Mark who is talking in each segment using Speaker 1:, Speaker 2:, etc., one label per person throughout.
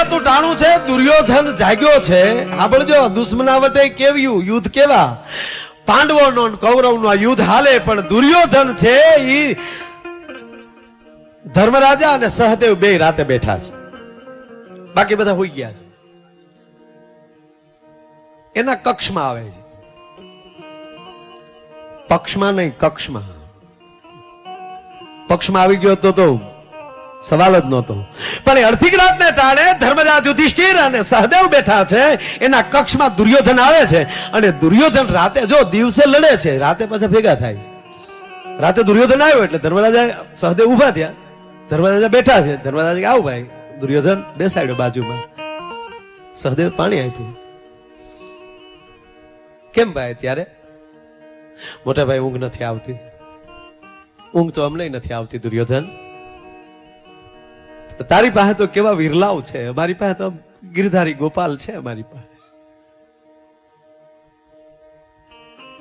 Speaker 1: વેરાતું ટાણું છે, દુર્યોધન જાગ્યો છે. સાંભળજો, દુશ્મનાવટે કેવ્યું યુદ્ધ કેવા, પાંડવોનો કૌરવનો યુદ્ધ હાલે, પણ દુર્યોધન છે ઈ ધર્મરાજા અને સહદેવ બે રાતે બેઠા છે, બાકી બધા હોઈ ગયા છે. એના કક્ષમાં આવે છે, પક્ષમાં નહીં કક્ષમાં. પક્ષમાં આવી ગયો તો સવાલ જ નહોતો, પણ અડધી રાતને ટાણે ધર્મરાજ યુધિષ્ઠિર અને સહદેવ બેઠા છે. એના કક્ષમાં દુર્યોધન આવે છે, અને દુર્યોધન રાતે જો દિવસે લડે છે, રાતે પાછા ભેગા થાય છે. રાતે દુર્યોધન આવ્યો એટલે ધર્મરાજા સહદેવ ઉભા થયા, ધર્મરાજા બેઠા છે. ધર્મરાજા કે આવ ભાઈ. દુર્યોધન બેસાડ્યો બાજુમાં, સહદેવ પાણી આપ્યું. કેમ ભાઈ? ત્યારે મોટા ભાઈ ઊંઘ નથી આવતી. ઊંઘ તો અમને નથી આવતી દુર્યોધન. તારી પાસે તો કેવા વિરલાવ છે, અમારી પાસે તો ગિરધારી ગોપાલ છે. અમારી પાસે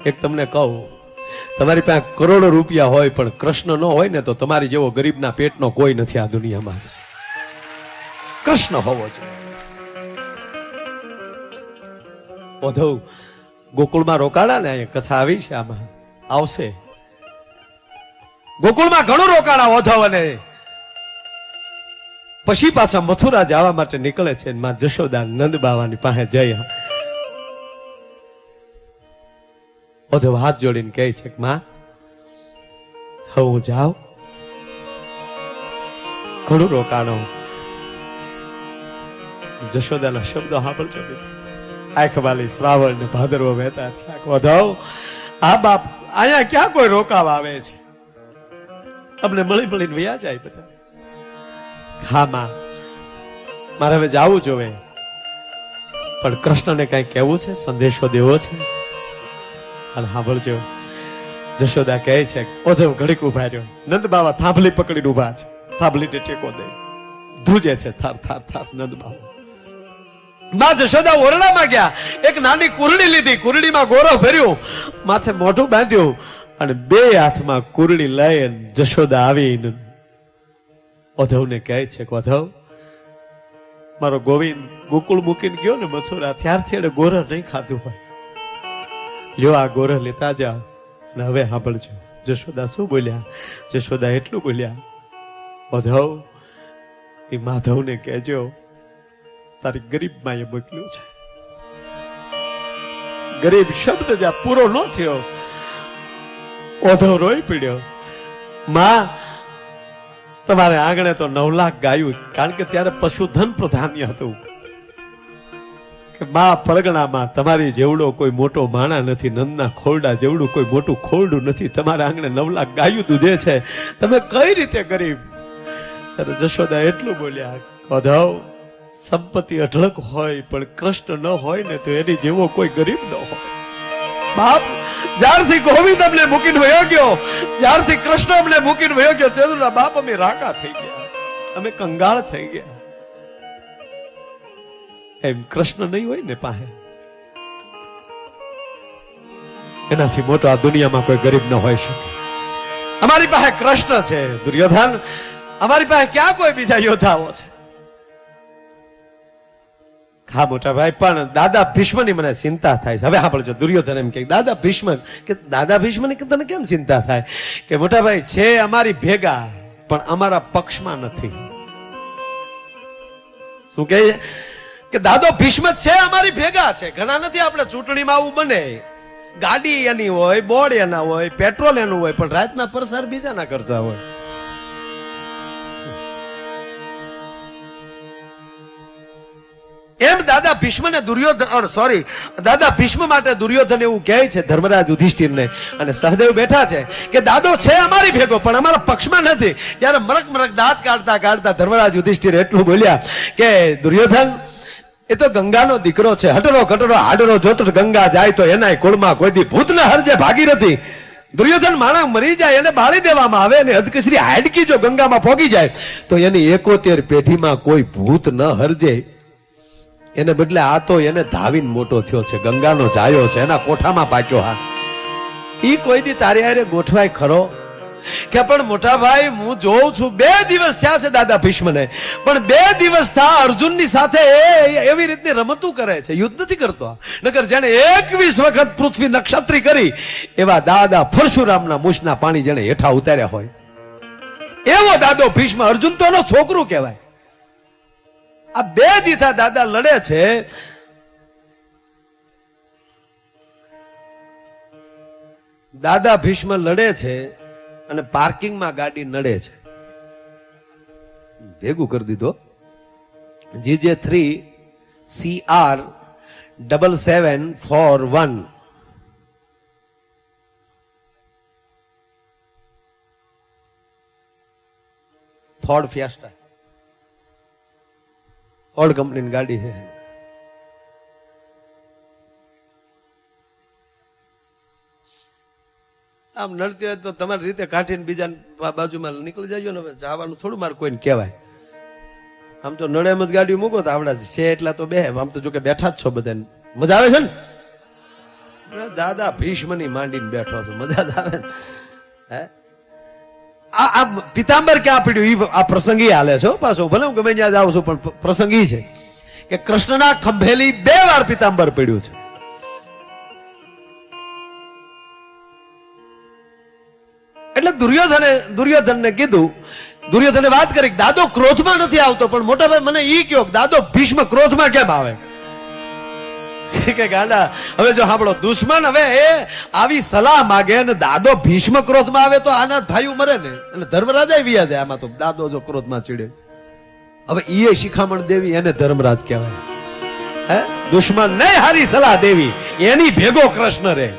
Speaker 1: એક તમને કહું, તમારી પાસે કરોડો રૂપિયા હોય પણ કૃષ્ણ ન હોય ને તો તમારી જેવો ગરીબના પેટનો કોઈ નથી આ દુનિયામાં. કૃષ્ણ હોવો જોઈએ. ઓધવ ગોકુળમાં રોકાણા ને, અહીંયા કથા આવી છે, આમાં આવશે. ગોકુળમાં ઘણું રોકાણા ઓધવ, અને પછી પાછા મથુરા જવા માટે નીકળે છે. માં જશોદા નંદ બાવાની પાસે જઈ ઓધવ હાથ જોડીને કહે છે કે માં હવે હું જાઉં, ઘણું રોકાણો. જશોદાના શબ્દો સાંભળજો મિત્રો. આંખ વાલી શ્રાવણ ને ભાદરવો વહેતા છે. ઓધવ આ બાપ અહીંયા ક્યાં કોઈ રોકાવા આવે છે? અમને મળી મળીને વયા જાય બધા. હા માં, મારે હવે જાવું જોવે, પણ કૃષ્ણને કઈ કહેવું છે, સંદેશો દેવો છે. અને સાંભળજો, જશોદા કહે છે, ઓધવ ઘડીક ઉભા રહ્યો. નંદ બાવા થાંભલી પકડીને ઉભા છે, થાંભલીને ટેકો દે, ધ્રુજે છે થાર થાર થાર. નંદ બાવા માં જશોદા ઓરડામાં ગયા, એક નાની કુરડી લીધી, કુરડીમાં ગોરો ભર્યું, માથે મોઢું બાંધ્યું, અને બે હાથમાં કુરડી લઈ જશોદા આવીને ઓધવને કહે છે કે ઓધવ, મારો ગોવિંદ ગોકુળ મૂકીને ગયો ને મથુરા, ત્યારથી એને ગોરહ નહીં ખાધું હોય, લ્યો આ ગોરહ લેતા જાઓ. અને હવે સાંભળજો જશોદા શું બોલ્યા. જશોદા એટલું બોલ્યા, ઓધવ એ માધવને કહેજો તારી ગરીબ માએ મોકલ્યું છે. ગરીબ શબ્દ જ્યાં પૂરો ન થયો, ઓધવ રોઈ પડ્યો. માં તમારે આંગણે તો 9 લાખ ગાયું, કારણ કે ત્યારે પશુધન પ્રધાન્ય હતું. કે માં પરગણામાં તમારી જેવડો કોઈ મોટો માણા નથી, નંદના ખોરડા જેવડું કોઈ મોટું ખોરડું નથી, તમારા આંગણે 9 લાખ ગાયું દૂધે છે, તમે કઈ રીતે ગરીબ? જશોદા એટલું બોલ્યા, ઓધવ સંપત્તિ અઢળક હોય પણ કૃષ્ણ ન હોય ને તો એની જેવો કોઈ ગરીબ ન હોય. બાપ જ્યારથી ગોવિંદ અમને મૂકીને વયો ગયો, જ્યારથી કૃષ્ણ અમને મૂકીને વયો ગયો, તેના બાપ અમે રાકા થઈ ગયા, અમે કંગાળ થઈ ગયા. એમ કૃષ્ણ નહીં હોય ને પાસે, એનાથી મોટો આ દુનિયામાં કોઈ ગરીબ ન હોઈ શકે. અમારી પાસે કૃષ્ણ છે દુર્યોધન, અમારી પાસે ક્યાં કોઈ બીજા યોદ્ધાઓ છે? હા મોટા ભાઈ, પણ દાદા ભીષ્મની મને ચિંતા થાય છે. હવે સાંભળજો, દુર્યોધન એમ કે દાદા ભીષ્મ, કે દાદા ભીષ્મની તને કેમ ચિંતા થાય? કે મોટા ભાઈ છે અમારી ભેગા, પણ અમારા પક્ષમાં નથી. શું કહે કે દાદો ભીષ્મ છે અમારી ભેગા છે, ઘણા નથી. આપણે ચૂંટણીમાં આવું બને, ગાડી એની હોય, બોર્ડ એના હોય, પેટ્રોલ એનું હોય, પણ રાતના પ્રસાર બીજા ના કરતા હોય. એમ દાદા ભીષ્મ ને દુર્યોધન, સોરી, દાદા ભીષ્મ માટે દુર્યોધન એવું કહે છે ધર્મરાજ યુધિષ્ઠિરને, અને સહદેવ બેઠા છે કે દાદો છે અમારી ભેગો પણ અમારા પક્ષમાં નથી. ત્યારે મરક મરક દાંત કાઢતા કાઢતા ધર્મરાજ યુધિષ્ઠિર એટલું બોલ્યા કે દુર્યોધન એ તો ગંગાનો દીકરો છે, હટરો કટરો હાડરો જોતર ગંગા જાય તો એના કુળમાં કોઈ દી ભૂત ન હરજે ભાગીરથી. દુર્યોધન માણસ મરી જાય એને બાળી દેવામાં આવે, અને અધકસરી હાડકી જો ગંગામાં પોગી જાય તો એની 71 પેઢીમાં કોઈ ભૂત ન હરજે. એને બદલે આ તો એને ધાવીને મોટો થયો છે, ગંગાનો જાયો છે, એના કોઠામાં પાક્યો. હા, ઈ કોઈ દી તારી હારે ગોઠવાય ખરો? કે પણ મોટા ભાઈ હું જોઉં છું 2 દિવસ થયા છે દાદા ભીષ્મને, પણ 2 દિવસ થા અર્જુનની સાથે એવી રીતની રમતું કરે છે, યુદ્ધ નથી કરતો. નકર જેને 21 વખત પૃથ્વી નક્ષત્રી કરી એવા દાદા પરશુરામના મુછના પાણી જેને હેઠા ઉતાર્યા હોય એવો દાદો ભીષ્મ. અર્જુન તો એનો છોકરું કહેવાય. આ 2 દીથા દાદા લડે છે. દાદા ભીષ્મ લડે છે અને પાર્કિંગમાં ગાડી નડે છે. ભેગું કરી દીધો. GJ3 CR 7741 ફોર્ડ ફિયાસ્ટા ઓલ્ડ કંપનીની ગાડી છે. આમ નડતી હોય તો તમારી રીતે કાઢીને બીજા બાજુમાં નીકળી જાય ને. હવે જવાનું થોડું મારે કોઈને કહેવાય. આમ તો નડે એમ જ ગાડી મૂકો તો આવડા છે એટલા તો બે. આમ તો જો કે બેઠા જ છો બધા, મજા આવે છે ને. દાદા ભીષ્મની માંડીને બેઠો છો, મજા જ આવે ને. હે આ પિતાંબર ક્યાં પડ્યું આ પ્રસંગી હાલે છો પાછો. ભલે હું ગમે ત્યાં જાઉં છું પણ પ્રસંગી છે કે કૃષ્ણના ખંભેલી 2 વાર પિતાંબર પડ્યું છે. એટલે દુર્યોધનને કીધું, દુર્યોધને વાત કરી દાદો ક્રોધમાં નથી આવતો, પણ મોટા ભાઈ મને ઈ કયો દાદો ભીષ્મ ક્રોધમાં કેમ આવે? કે ગાંડા હવે જો સાંભળો, દુશ્મન હવે એ આવી સલાહ માગે અને દાદો ભીષ્મ ક્રોધમાં આવે તો આના ભાઈઓ મરે ને. અને ધર્મરાજા વિયા જાય આમાં તો. દાદો જો ક્રોધમાં ચીડે, હવે ઈ શિખામણ દેવી એને ધર્મરાજ કહેવાય. હે દુશ્મન નહીં હારી સલાહ દેવી, એની ભેગો કૃષ્ણ રે.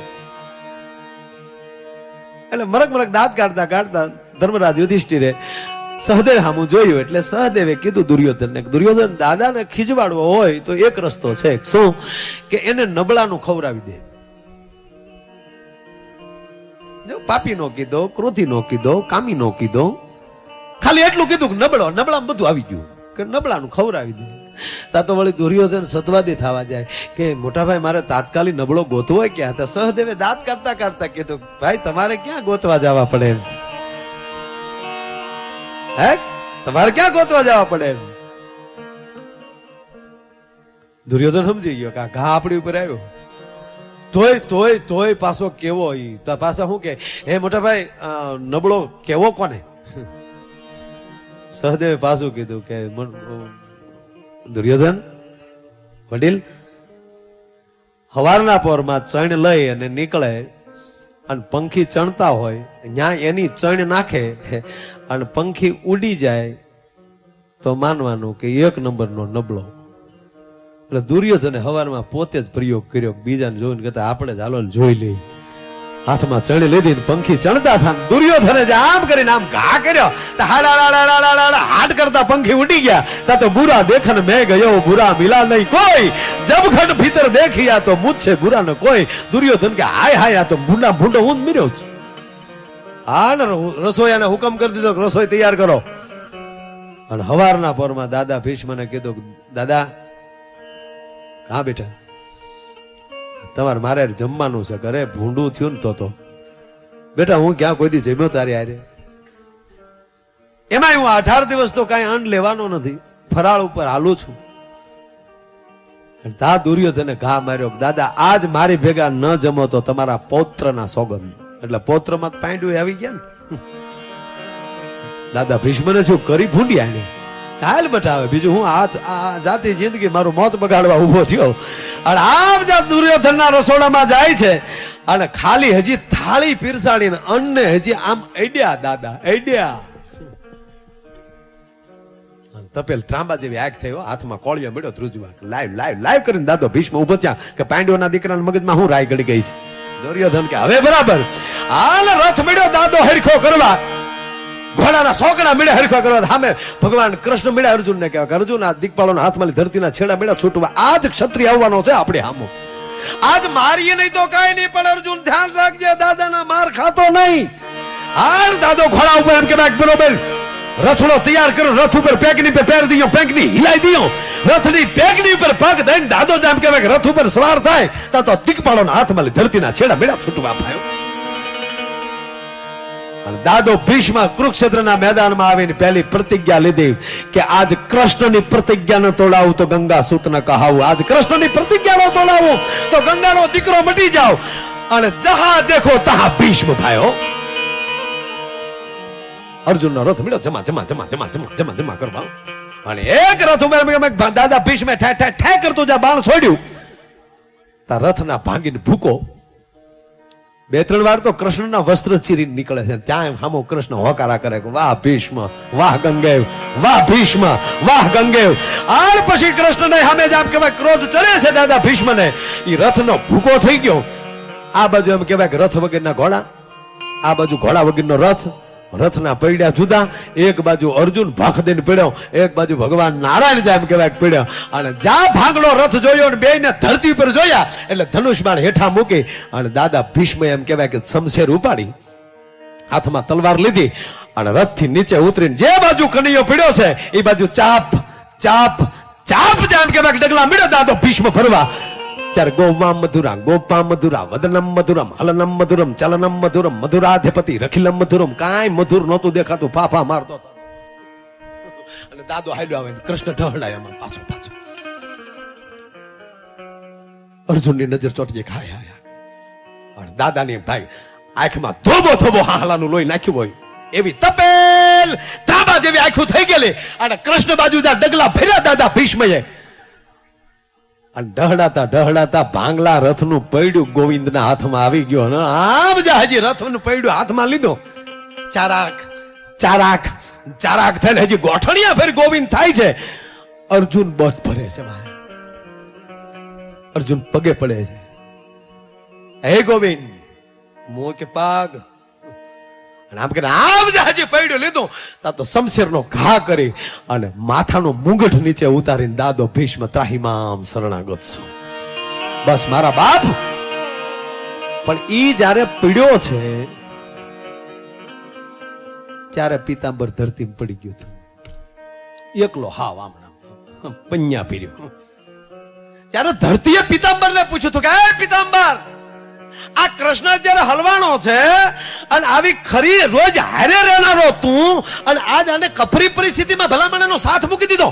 Speaker 1: એટલે મરક દાંત કાઢતા ધર્મરાજ યુધિષ્ઠિરે સહદેવ સામું જોયું. એટલે સહદેવે કીધું દુર્યોધનને, દુર્યોધન દાદાને ખીજવાડવો હોય તો એક રસ્તો છે. શું? કે એને નબળાનું ખવડાવી દે. પાપી નો કીધો, ક્રોધી નો કીધો, કામી નો કીધો, ખાલી એટલું કીધું કે નબળામાં બધું આવી ગયું કે નબળાનું ખવડાવી દે. તા તો વળી દુર્યોધન સત્વાદી થવા જાય કે મોટા ભાઈ મારે તાત્કાલિક નબળો ગોતવો હોય ક્યાં? તો સહદેવે દાંત કાઢતા કીધું ભાઈ તમારે ક્યાં ગોતવા જવા પડે એમ છે. હે તમારે ક્યાં ગોતવા જવા પડે એમ? દુર્યોધન સમજી ગયો કે આ ઘા આપણી ઉપર આવ્યો. તોય પાછો કેવો ઈ પાછા શું કે હે મોટા ભાઈ નબળો કેવો કોને? સહદેવે પાછું કીધું કે દુર્યોધન વડીલ હવારના પોરમાં ચણ લઈ અને નીકળે અને પંખી ચણતા હોય ત્યાં એની ચણ નાખે અને પંખી ઉડી જાય તો માનવાનું કે 1 નંબરનો નબળો. એટલે દુર્યોધને હવારમાં પોતે જ પ્રયોગ કર્યો. બીજાને જોઈને કહેતા આપણે જ હાલો જોઈ લઈ. હાથમાં ચણી લીધી પંખી ચણતા હતા. દુર્યોધને જે આમ કરીને આમ ઘા કર્યો હાટ કરતા પંખી ઉડી ગયા. તા તો બુરા દેખન મેં ગયો બુરા મિલા નહીં કોઈ, જબઘટ ભીતર દેખિયા તો મુझसे बुरा ન કોઈ. દુર્યોધન કે હાય હાય આ તો ભૂંડો હું જ મર્યો છું. હા ને રસોઈયાને હુકમ કરી દીધો રસોઈ તૈયાર કરો. અને હવારના પોરમાં દાદા ભીષ્મને કીધું દાદા હા બેટા તમારે મારે જમવાનું છે. ઘરે ભૂંડું થયું ને તો બેટા હું ક્યાં કોઈ દી જમ્યો તારી હારે? એમાં હું 18 દિવસ તો કઈ અન્ન લેવાનો નથી, ફરાળ ઉપર હાલું છું. તા દુર્યોધને ઘા માર્યો દાદા આજ મારી ભેગા ન જમો તો તમારા પૌત્રના સોગંદ. એટલે પૌત્રમાં પાંડ્યું આવી ગયા ને. દાદા ભીષ્મને જો કરી ભૂંડી આને કાલ બતાવે બીજું હું આ જાતિ જિંદગી મારું મોત બગાડવા ઉભો થયો. અને આમ જાત દુર્યોધનના રસોડામાં જાય છે અને ખાલી હજી થાળી પીરસાડીને અન્ન હજી આમ અડ્યા દાદા અડ્યા. તપેલ ત્રાંબા જેવી આગ થયો, હાથમાં કોળિયો મળ્યો ધ્રુજવા. લાઈવ કરીને દાદો ભીષ્મ ઉભો થયા કે પાંડવોના દીકરાના મગજમાં હું રાય ગળી ગઈ છે. દુર્યોધન કે હવે બરાબર હાલ રથ મળ્યો દાદો હરખો કરવા. ઘોડાના સોકડા મળ્યા હરખા કરવા. સામે ભગવાન કૃષ્ણ મળ્યા અર્જુનને કહેવાય કે અર્જુન આ દિગપાળોના હાથમાં ધરતીના છેડા મળ્યા છૂટવા. આજ ક્ષત્રિય આવવાનો છે આપણે હામો. આજ મારીએ નહીં તો કઈ નહીં, પણ અર્જુન ધ્યાન રાખજે દાદાના માર ખાતો નહીં. હાલ દાદો ઘોડા ઉપર એમ કે બરોબર રથડો તૈયાર કરો, રથ ઉપર પેકની પે પેર દીયો, પેકની હિલાઈ દીયો, રથની પેકની ઉપર પગ દઈને દાદો જેમ કહેવાય કે રથ ઉપર સવાર થાય તો દિગપાળોના હાથમાં ધરતીના છેડા મળ્યા છૂટવા પાયો. અને દાદો ભીષ્મ કુરુક્ષેત્રના મેદાનમાં આવીને પહેલી પ્રતિજ્ઞા લીધી કે આજ કૃષ્ણની પ્રતિજ્ઞા ન તોડાવું તો ગંગા સૂત ન કહાવું. આજ કૃષ્ણની પ્રતિજ્ઞા ન તોડાવું તો ગંગાનો દીકરો મટી જાવ. અને જહા દેખો તહા ભીષ્મ ભાઈઓ. અર્જુનનો રથ મળ્યો જમા જમા જમા જમા જમા જમા જમા કરવા. અને એક રથ ઉમેર દાદા ભીષ્મે ઠે ઠે ઠે કરતું જ્યાં બાણ છોડ્યું તા રથના ભાંગીને ભૂકો. બે ત્રણ વાર તો કૃષ્ણના વસ્ત્ર ચીરીને નીકળે છે. ત્યાં સામો કૃષ્ણ હોકારા કરે કે વાહ ભીષ્મ, વાહ ગંગેવ, વાહ ભીષ્મ, વાહ ગંગેવ. અને પછી કૃષ્ણને સામે જ આમ કહેવાય ક્રોધ ચડે છે દાદા ભીષ્મને. એ રથનો ભૂકો થઈ ગયો. આ બાજુ એમ કહેવાય કે રથ વગરના ઘોડા, આ બાજુ ઘોડા વગરનો રથ. રથના પૈડ્યા જુદા. એક બાજુ અર્જુન ભાખ દઈને પડ્યો, એક બાજુ ભગવાન નારાયણ એમ કહેવાય પડ્યો. અને જ્યાં ભાગલો રથ જોયો ને બેયને ધરતી પર જોયા એટલે ધનુષ બાણ હેઠા મૂકી અને દાદા ભીષ્મ એમ કહેવાય કે શમશેર ઉપાડી હાથમાં તલવાર લીધી અને રથથી નીચે ઉતરીને જે બાજુ કનૈયો પડ્યો છે એ બાજુ ચાપ ચાપ ચાપ જેમ કહેવાય ડગલા મળ્યો દાદો ભીષ્મ ફરવા. ત્યારે ગોવામ મધુરા, ગોપા મધુરા, વદનમ મધુરમ, હલનમ મધુરમ, ચલનમ મધુરમ, મધુરાધિપતિ રખિલમ મધુરમ. કાંઈ મધુર નહોતું દેખાતું, ફાફા મારતો હતો. અને દાદો હાલ્યો આવે કૃષ્ણ ઢહડાય એમાં પાછો પાછો. અર્જુનની નજર ચોંટી ગઈ. હાય હાય. અને દાદાની ભાઈ આંખમાં ધોબો ધોબો હાલાનું લોહી નાખ્યું હોય એવી તપેલ તાંબા જેવી આંખું થઈ ગયેલી. અને કૃષ્ણ બાજુ ડગલા ભર્યા દાદા ભીષ્મએ. અને ઢહડાતા ઢહડાતા ભાંગલા રથનું પૈડું ગોવિંદના હાથમાં આવી ગયો. આમ જ હજી રથનું પૈડું હાથમાં લીધો. ચારાક ચારાક ચારાક થઈને હજી ગોઠણિયા ફેર ગોવિંદ થાય છે. અર્જુન બધ ભરે છે. અર્જુન પગે પડે છે. હે ગોવિંદ મો કે પાગ. આમ કે આમ જ હજી પૈડું લીધું તા તો શમશેરનો ઘા કરી અને માથાનો મુંગઠ નીચે ઉતારીને દાદો ભીષ્મ ત્રાહિમામ શરણાગત છું. બસ મારા બાપ. પણ ઈ જ્યારે પીડ્યો છે ત્યારે પીતાંબર ધરતી પડી ગયું હતું એકલો. હાવ આમ પન્યા પીર્યો. ત્યારે ધરતીએ પીતાંબરને પૂછ્યું હતું કે હે પીતાંબર, આ કૃષ્ણ જયારે હલવાણો છે અને આવી ખરી રોજ હારે રહેનારો તું અને આજ આને કફરી પરિસ્થિતિમાં ભલામણનો સાથ મૂકી દીધો.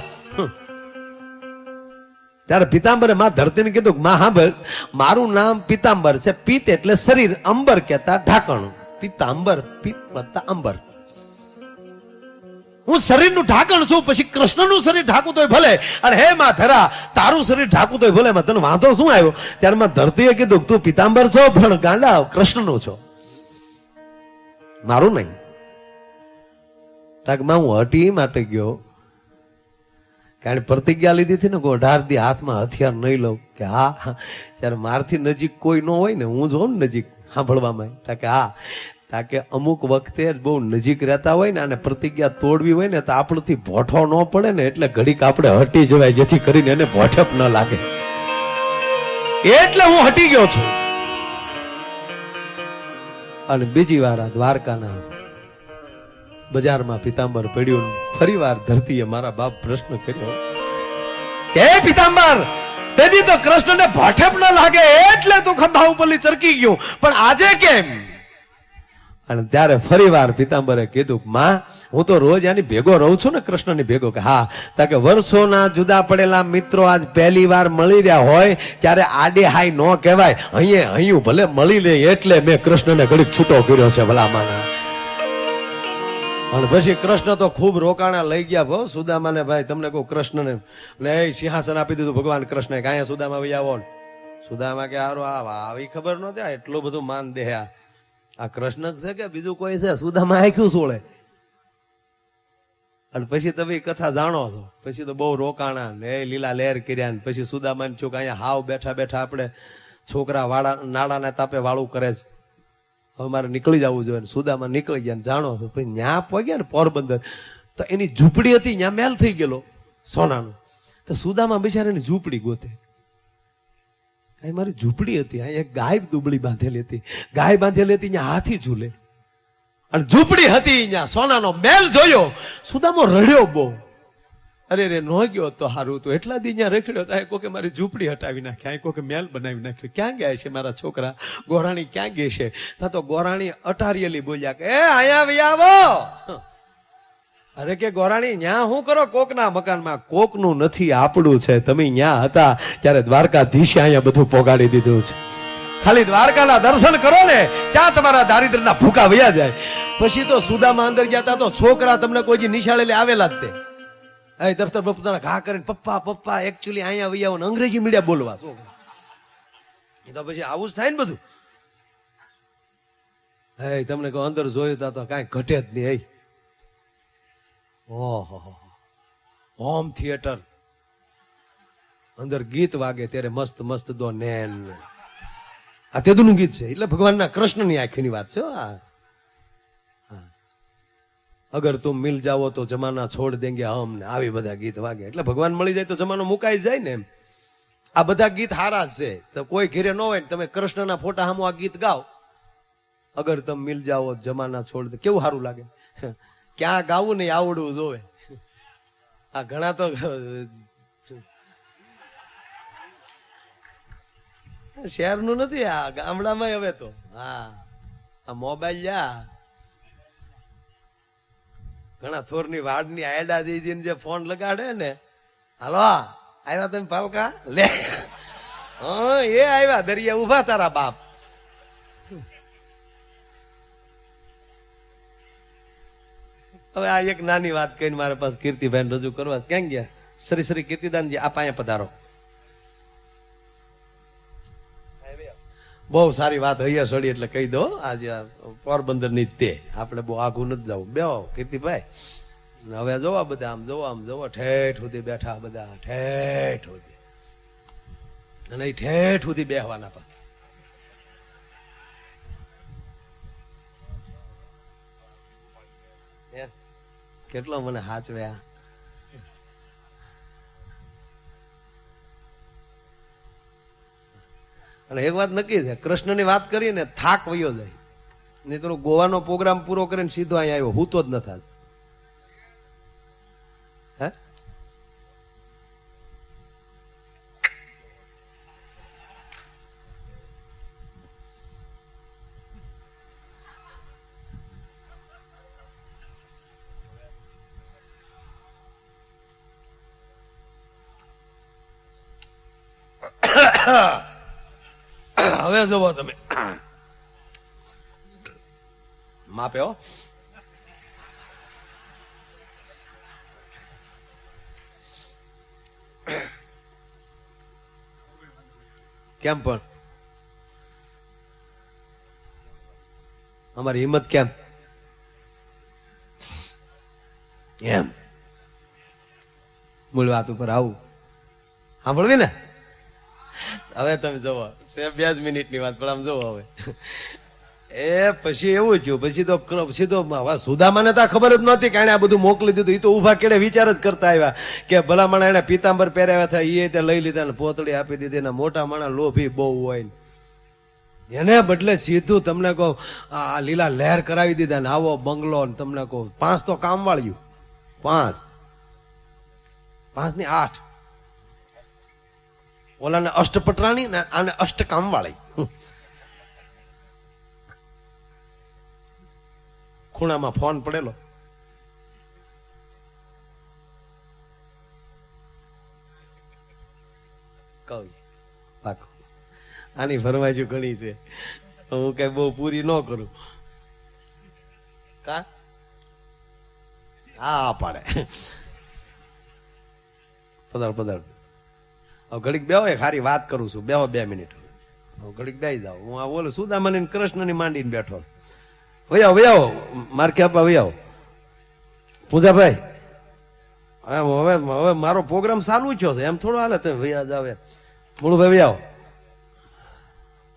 Speaker 1: ત્યારે પિતાંબરે માં ધરતીને કીધું માં સાંભળ, મારું નામ પિતાંબર છે. પિત્ત એટલે શરીર, અંબર કહેતા ઢાંકણ. પિતાંબર પિત્ત વત્તા અંબર. હું શરીરનું ઢાંકણ છું. પછી કૃષ્ણનું શરીર ઢાંકું તોય ભલે અને હે માં ધરા તારું શરીર ઢાંકું તોય ભલે. તને વાંધો શું આવ્યો? ત્યારે માં ધરતીએ કીધું તું પિતાંબર છો પણ ગાંડા કૃષ્ણનું છો, મારું નહીં. તાક માં હું હટી માટે ગયો કારણ પ્રતિજ્ઞા લીધી હતી ને કે 18 દી હાથમાં હથિયાર નહીં લઉં. કે હા ત્યારે મારથી નજીક કોઈ ન હોય ને હું જોઉં ને નજીક સાંભળવામાં તાકે હા તાકે અમુક વખતે બહુ નજીક રહેતા હોય ને અને પ્રતિજ્ઞા તોડવી હોય ને તો આપણથી ભોઠો ન પડે ને એટલે ઘડીક આપણે હટી જવાય જેથી કરીને એને ભોઠપ ન લાગે. એટલે હું હટી ગયો છું. અને બીજી વાર આ દ્વારકાના બજારમાં પિતાંબર પડ્યું. ફરી વાર ધરતીએ મારા બાપ પ્રશ્ન કર્યો કે પિતાંબર તેથી તો કૃષ્ણને ભોઠપ ન લાગે એટલે તું ખંભા ઉપરથી ચરકી ગયો, પણ આજે કેમ? અને ત્યારે ફરી વાર પિતાંબરે કીધું માં હું તો રોજ આની ભેગો રહું છું ને કૃષ્ણની ભેગો. કે હા તાકે વર્ષોના જુદા પડેલા મિત્રો આજ પહેલી વાર મળી રહ્યા હોય ત્યારે આડે હાઈ ન કહેવાય. અહીંયા ભલે મળી લે એટલે મેં કૃષ્ણને ઘડીક છૂટો કર્યો છે ભલામાના. અને પછી કૃષ્ણ તો ખૂબ રોકાણા લઈ ગયા. ભાવ સુદામાને ભાઈ તમને કહું કૃષ્ણને ને સિંહાસન આપી દીધું ભગવાન કૃષ્ણ કે અહીંયા સુદામા ભાઈ આવો. સુદામા કે હારો આવી ખબર નહોતી એટલું બધું માન દે. આ કૃષ્ણ છે કે બીજું કોઈ છે? સુદામા આખ્યું સોળે. અને પછી તમે કથા જાણો છો. પછી તો બહુ રોકાણા ને લીલા લહેર કર્યા. પછી સુદામાને છું કે અહીંયા હાવ બેઠા બેઠા આપણે છોકરા વાળા નાળાના તાપે વાળું કરે છે, હવે મારે નીકળી જવું જોઈએ. સુદામા નીકળી ગયા જાણો છો. પછી ન્યા પહોંચ્યા ને પોરબંદર તો એની ઝૂંપડી હતી, ત્યાં મેલ થઈ ગયેલો સોનાનો. તો સુદામા બિચારાની ઝૂંપડી ગોતે. મારી ઝૂંપડી હતી, એક ગાય દુબળી બાંધેલી હતી. ગાય બાંધેલી હતી ત્યાં હાથી ઝૂલે અને ઝૂંપડી હતી ત્યાં સોનાનો મેલ જોયો. સુદામો રડ્યો બહુ. અરે રે નો ગયો તો સારું તો એટલા દી ત્યાં રખડ્યો તો કોકે મારી ઝૂંપડી હટાવી નાખી, આ કોકે મેલ બનાવી નાખ્યો. ક્યાં ગયા છે મારા છોકરા? ગોરાણી ક્યાં ગઈ છે? તા તો ગોરાણી અટારિયેલી બોલ્યા કે એ અહીંયા આવી આવો. અરે કે ગોરાણી ન્યા શું કરો કોકના મકાનમાં? કોકનું નથી, આપણું છે. તમે ન્યા હતા ત્યારે દ્વારકાધીશે અહીંયા બધું પોગાડી દીધું છે. ખાલી દ્વારકાના દર્શન કરો ને ત્યાં તમારા દારિદ્રના ભૂકા વયા જાય. પછી તો સુદામા અંદર ગયા તા તો છોકરા તમને કોઈ નિશાળે આવેલા જ તે દફતર બફતર ઘા કરીને પપ્પા પપ્પા એકચ્યુઅલી અહીંયા વહી આવો ને અંગ્રેજી મીડિયા બોલવા છોકરા. એ તો પછી આવું જ થાય ને બધું. હે તમને કહો અંદર જોયું તા તો કાંઈ ઘટે જ નહીં. ઓહો હોમ થિયેટર અંદર ગીત વાગે ત્યારે મસ્ત મસ્ત દો નેન. આ તેદુનું ગીત છે એટલે ભગવાનના કૃષ્ણની આંખની વાત છે. અગર તુમ મિલ જાવો તો જમાના છોડ દેંગે હમ ને આવી બધા ગીત વાગે એટલે ભગવાન મળી જાય તો જમાનો મુકાઈ જાય ને એમ. આ બધા ગીત હારા જ છે. તો કોઈ ઘેરે ન હોય ને તમે કૃષ્ણના ફોટા સામું આ ગીત ગાઓ, અગર તમ મિલ જાવો જમાના છોડ દે, કેવું સારું લાગે. ક્યાં ગાવું નહીં આવડવું જોવે. આ ઘણા તો શહેરનું નથી, આ ગામડામાં હવે તો હા આ મોબાઈલ જા ઘણા થોરની વાડની આયડા દીજીને જે ફોન લગાડે ને, હાલો આવ્યા તમે પાલકા લે હા એ આવ્યા દરિયા ઉભા તારા બાપ. હવે આ એક નાની વાત કહીને મારા પાસે કીર્તિભાઈ રજૂ કરવા ક્યાં ગયા? શ્રી શ્રી કીર્તિદાનજી આપ અહીંયા પધારો. બહુ સારી વાત હૈયા સડી એટલે કહી દો. આજે પોરબંદર ની તે આપણે બહુ આઘું નથી જવું. બેહો કીર્તિભાઈ. હવે જોવા બધા આમ જોવો ઠેઠ સુધી બેઠા બધા ઠેઠ સુધી, અને એ ઠેઠ સુધી બેહવાના પાછા. કેટલો મને હાચવ્યા. અને એક વાત નક્કી છે, કૃષ્ણની વાત કરીને થાક વયો જાય. નહીં તો ગોવાનો પ્રોગ્રામ પૂરો કરીને સીધો અહીંયા આવ્યો, હું તો જ નથી. હે હવે જુઓ તમે માપે હો. કેમ પણ અમારી હિંમત કેમ એમ મૂળ વાત ઉપર આવું સાંભળવી ને. હવે તમે જોવો 2 મિનિટની વાત પણ આમ જોવો. હવે એ પછી એવું થયું, પછી તો સુદામાને તો ખબર જ નહોતી કે એને આ બધું મોકલી દીધું. એ તો ઉભા કેડે વિચાર જ કરતા આવ્યા કે ભલા માણા એને પીતાંબર પહેર્યા હતા એ લઈ લીધા ને પોતળી આપી દીધી. એના મોટા માણા લોભી બહુ હોય એને બદલે સીધું તમને કહું આ લીલા લહેર કરાવી દીધા ને આવો બંગલો ને તમને કહું 5 તો કામ વાળ્યું 5 ની 8 ઓલાને અષ્ટપટરાણી ને આને અષ્ટકામ વાળી. ખૂણામાં ફોન પડેલો. કવિ પાકો આની ફરમાઈશું ઘણી છે, હું કઈ બહુ પૂરી ન કરું. કા હા પાડે પધાર પધાર. ઘડીક બેહો એક સારી વાત કરું છું. બેહો 2 મિનિટ. ઘડીક બેહી જાઓ. હું આ બોલું સુદામાની કૃષ્ણની માંડીને બેઠો છું. વૈયાવો મારે ક્યાં વૈયાવો પૂજાભાઈ. હવે મારો પ્રોગ્રામ ચાલુ થયો છે એમ થોડો હાલે. તમે વૈયા જાવ મૂળભાઈ વૈયાવો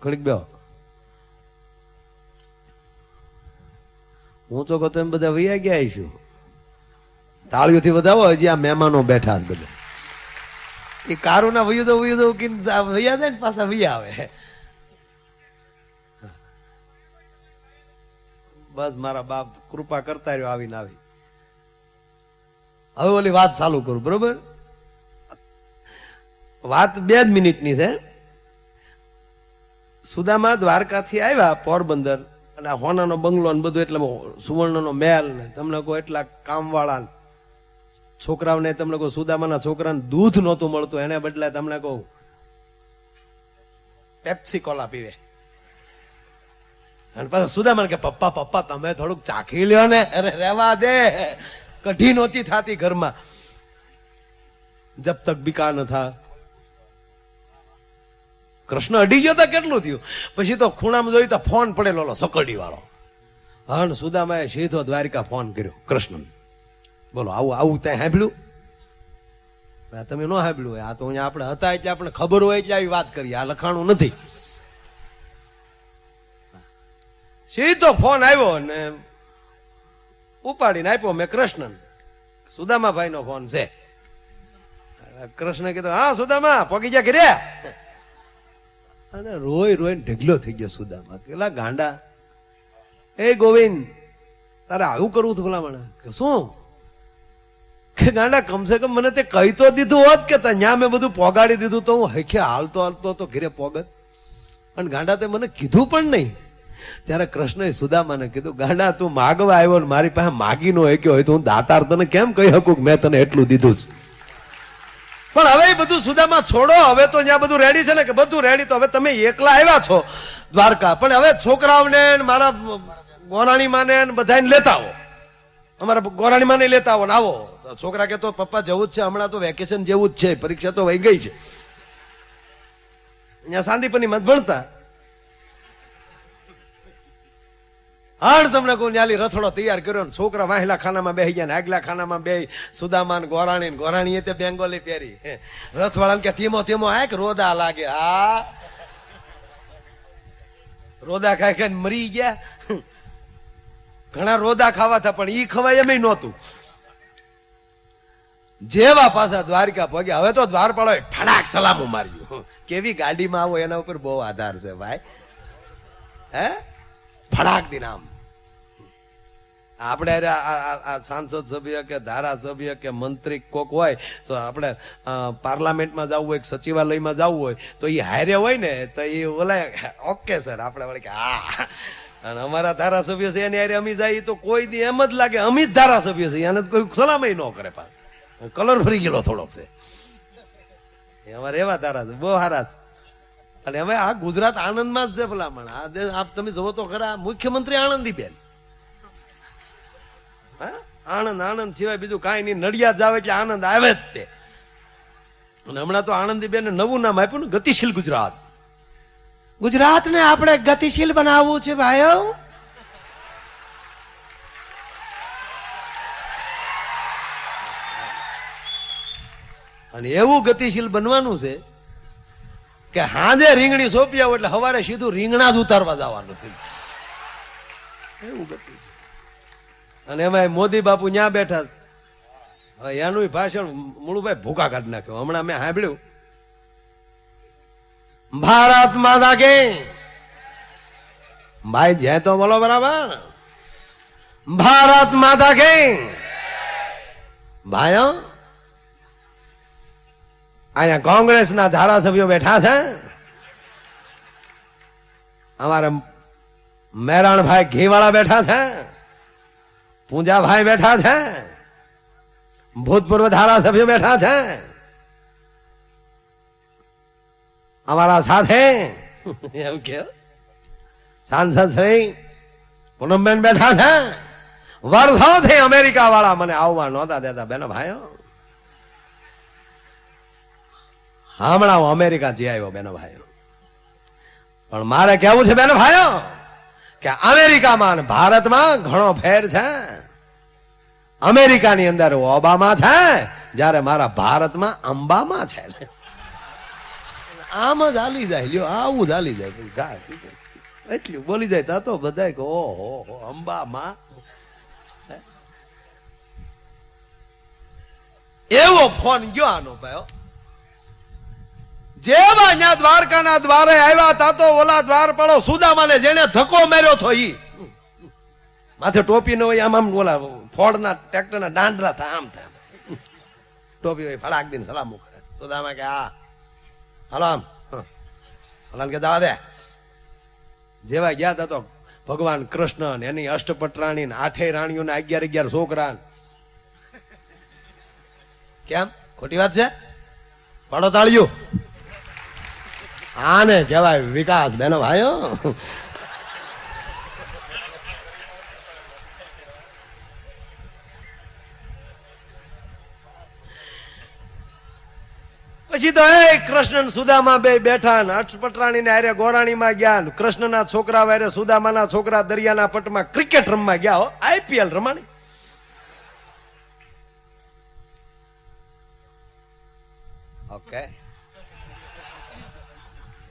Speaker 1: ઘડીક બેહો. હું તો કહું તમે બધા વૈયા ગયા આવીશું. તાળીઓથી વધાવો. હજી આ મહેમાનો બેઠા બધા એ કારું ના વયું દો કે વૈયા જાય ને પાછા વૈયા આવે. બસ મારા બાપ કૃપા કરતા રહ્યો આવીને આવી. હવે ઓલી વાત ચાલુ કરું, બરોબર? વાત 2 જ મિનિટની છે. સુદામા દ્વારકાથી આવ્યા પોરબંદર, અને આ હોનાનો બંગલો ને બધું, એટલે સુવર્ણનો મહેલ ને તમને કહો એટલા કામવાળા છોકરાઓને, તમને કહું સુદામાના છોકરાને દૂધ નહોતું મળતું, એને બદલે તમને કહું પેપ્સી કોલા પીવે. અને પાછા સુદામાને કે પપ્પા પપ્પા તમે થોડુંક ચાખી લ્યો ને. અરે રહેવા દે, કઢી નહોતી થાતી ઘરમાં. જબ તક બિકા ન થા. કૃષ્ણ અડી ગયો તો કેટલું થયું. પછી તો ખૂણામાં જોયું તો ફોન પડેલો સકડી વાળો. હા, સુદામાએ સીધો દ્વારિકા ફોન કર્યો કૃષ્ણ. બોલો આવું આવું ત્યાં સાંભળ્યું? તમે ન સાંભળ્યું હોય, આ તો અહીંયા આપણે હતા એટલે આપણે ખબર હોય એટલે આવી વાત કરીએ, આ લખાણું નથી. સીધો ફોન આવ્યો ને ઉપાડીને આપ્યો મેં કૃષ્ણ. સુદામાભાઈ નો ફોન છે. કૃષ્ણ કીધું હા સુદામા પોકી જા ઘરે. અને રોય રોઈને ઢગલો થઈ ગયો સુદામા. કેટલા ગાંડા, એ ગોવિંદ તારે આવું કરવું હતું ભલા મને. શું કે ગાંડા, કમસે કમ મને તે કહી તો દીધું હોત કે ત્યાં મેં બધું પોગાડી દીધું તો હું હૈખે હાલતો હાલતો તો ઘરે પોગત. અને ગાંડા તે મને કીધું પણ નહીં. ત્યારે કૃષ્ણએ સુદામાને કીધું ગાંડા તું માગવા આવ્યો ને મારી પાસે માગી નો હોય હોય તો હું દાતાર તને કેમ કહી શકું મેં તને એટલું દીધું જ. પણ હવે એ બધું સુદામા છોડો, હવે તો ત્યાં બધું રેડી છે ને, કે બધું રેડી. તો હવે તમે એકલા આવ્યા છો દ્વારકા, પણ હવે છોકરાઓને મારા ગોરાણી માને બધાને લેતા આવો, અમારા ગોરાણી માને લેતા આવો ને આવો. છોકરા કે તો પપ્પા જવું જ છે, હમણાં તો વેકેશન જેવું જ છે, પરીક્ષા તો વહી ગઈ છે. અહીંયા શાંતિપની મત ભણતા. હાણ તમને કહું ન્યાલી રથડો તૈયાર કર્યો ને છોકરા વાહેલા ખાનામાં બેસી ગયા ને આગલા ખાનામાં બે સુદામા ને ગોરાણી તે બેંગોલી પહેરી. રથવાળાને કે ધીમો ધીમો આ કે રોદા લાગે. હા, રોદા ખાઈ ખાઈને મરી ગયા. ઘણા રોદા ખાવા હતા પણ ઈ ખવાય એમ નહોતું. જેવા પાછા દ્વારકા પગ્યા, હવે તો દ્વારપાળો ઠડાક સલામો માર્યું. કેવી ગાડીમાં આવો એના ઉપર બહુ આધાર છે ભાઈ. હે ફડાક દી નામ. આપણે સાંસદ સભ્ય કે ધારાસભ્ય કે મંત્રી કોક હોય તો આપણે પાર્લામેન્ટમાં જવું હોય, સચિવાલયમાં જવું હોય તો એ હારે હોય ને તો એ ઓલા ઓકે સર આપણે વળે કે હા. અને અમારા ધારાસભ્ય છે એની હારે અમી જાય તો કોઈ દી એમ જ લાગે અમી જ ધારાસભ્ય છે, એને કોઈ સલામય ન કરે. પાછ કલર ફરી ગયેલો થોડોક છે. અમારે એવા ધારાસભ્ય બહુ સારા છે. અને હવે આ ગુજરાત આણંદમાં જ છે ભલામણ. આપ તમે જોવો તો ખરા, મુખ્યમંત્રી આણંદીબેન. આણંદ આણંદ સિવાય બીજું કાંઈ નહીં. નડિયાદ જાવ એટલે આનંદ આવે જ તે. અને હમણાં તો આણંદીબેન નવું નામ આપ્યું ને, ગતિશીલ ગુજરાત. ગુજરાતને આપણે ગતિશીલ બનાવવું છે ભાઈઓ. અને એવું ગતિશીલ બનવાનું છે કે હાજે રીંગણી સોંપી આવો એટલે સવારે સીધું રીંગણા જ ઉતારવા જવાનું છે. એવું ગતિ છે. અને એમાં મોદી બાપુ ત્યાં બેઠા. હવે એનું ભાષણ મુળુભાઈ ભૂકા કાઢી નાખ્યો. હમણાં મેં સાંભળ્યું, ભારત માતા કે ભાઈ જય તો બોલો બરાબર. ભારત માતા કે ભાઈઓ અહીંયા કોંગ્રેસના ધારાસભ્યો બેઠા છે. અમારા મેરાણભાઈ ઘીવાળા બેઠા છે, પૂંજાભાઈ બેઠા છે, ભૂતપૂર્વ ધારાસભ્યો બેઠા છે. અમારા સાથે એમ કે સાંસદ શ્રી પૂનમબેન બેઠા છે. વર્ષોથી અમેરિકા વાળા મને આવવા નહોતા દેતા બેનો ભાઈઓ. હમણાં હું અમેરિકા જઈ આવ્યો બેનો ભાઈઓ. પણ મારે કેવું છે બેનો ભાઈઓ કે અમેરિકામાં ભારતમાં ઘણો ફેર છે. અમેરિકાની અંદર ઓબામા છે, જયારે મારા ભારતમાં અંબામાં છે. આમ જ હાલી જાય લ્યો, આવું જ હાલી જાય. એટલું બોલી જાય તો બધા કે ઓહો અંબામાં. એવો ફોન ગયો આનો ભાઈ. જેવા ત્યાં દ્વારકાના દ્વારે આવ્યા હતા તો ઓલા દ્વારપાળો સુદામાને જેને ધક્કો માર્યો તો ઈ માથે ટોપી ન હોય, આમ આમ ઓલા ફોડના ટ્રેક્ટરના દાંડલા થાય, આમ થાય. ટોપી હોય ફળાક દઈને સલામું કરે. સુદામા કે હા હાલો આમ હલાન કે જવા દે. જેવા ગયા તા તો ભગવાન કૃષ્ણ એની અષ્ટપટરાણી 8 રાણીઓ ને 11 છોકરા. કેમ ખોટી વાત છે? પાડો તાળીઓ. આને કહેવાય વિકાસ બેનો ભાઈઓ. પછી તો એ કૃષ્ણ સુદામા બે બેઠા ને અષ્ટપટરાણી ને હારે ગોરાણીમાં ગયા. કૃષ્ણના છોકરા હારે સુદામાના છોકરા દરિયાના પટમાં ક્રિકેટ રમવા ગયા. હો IPL રમાણી. ઓકે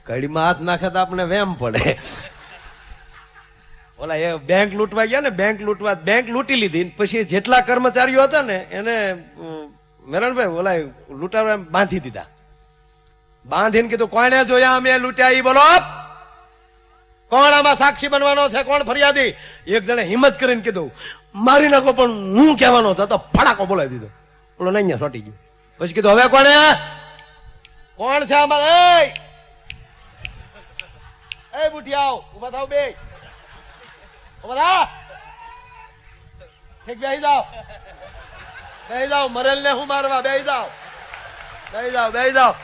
Speaker 1: કડીમાં હાથ નાખે તો આપણે વેમ પડે. ઓલા એ બેંક લૂંટવા ગયા ને, બેંક લૂંટી લીધી. પછી જેટલા કર્મચારીઓ હતા ને એને મેરણભાઈ ઓલા લૂંટાવા બાંધી દીધા. બાંધીને કીધું કોણે જોયા અમે લૂંટ્યા ઈ બોલો. કોણ આમાં સાક્ષી બનવાનો છે? કોણ ફરિયાદી? એક જણે હિંમત કરીને કીધું મારી નાખો, પણ હું કહેવાનો હતો તો ફડાકો બોલાવી દીધો. ઓલો નહીં સોટી ગયો. પછી કીધું હવે કોણ છે આમાં? એ બુઢિયા આવ, ઉભા થાવ બે, ઉભા થા. ઠીક બેહી જાઓ, બેહી જાઓ. મરેલ ને હું મારવા? બેહી જાઓ, બેહી જાઓ, બેહી જાઓ.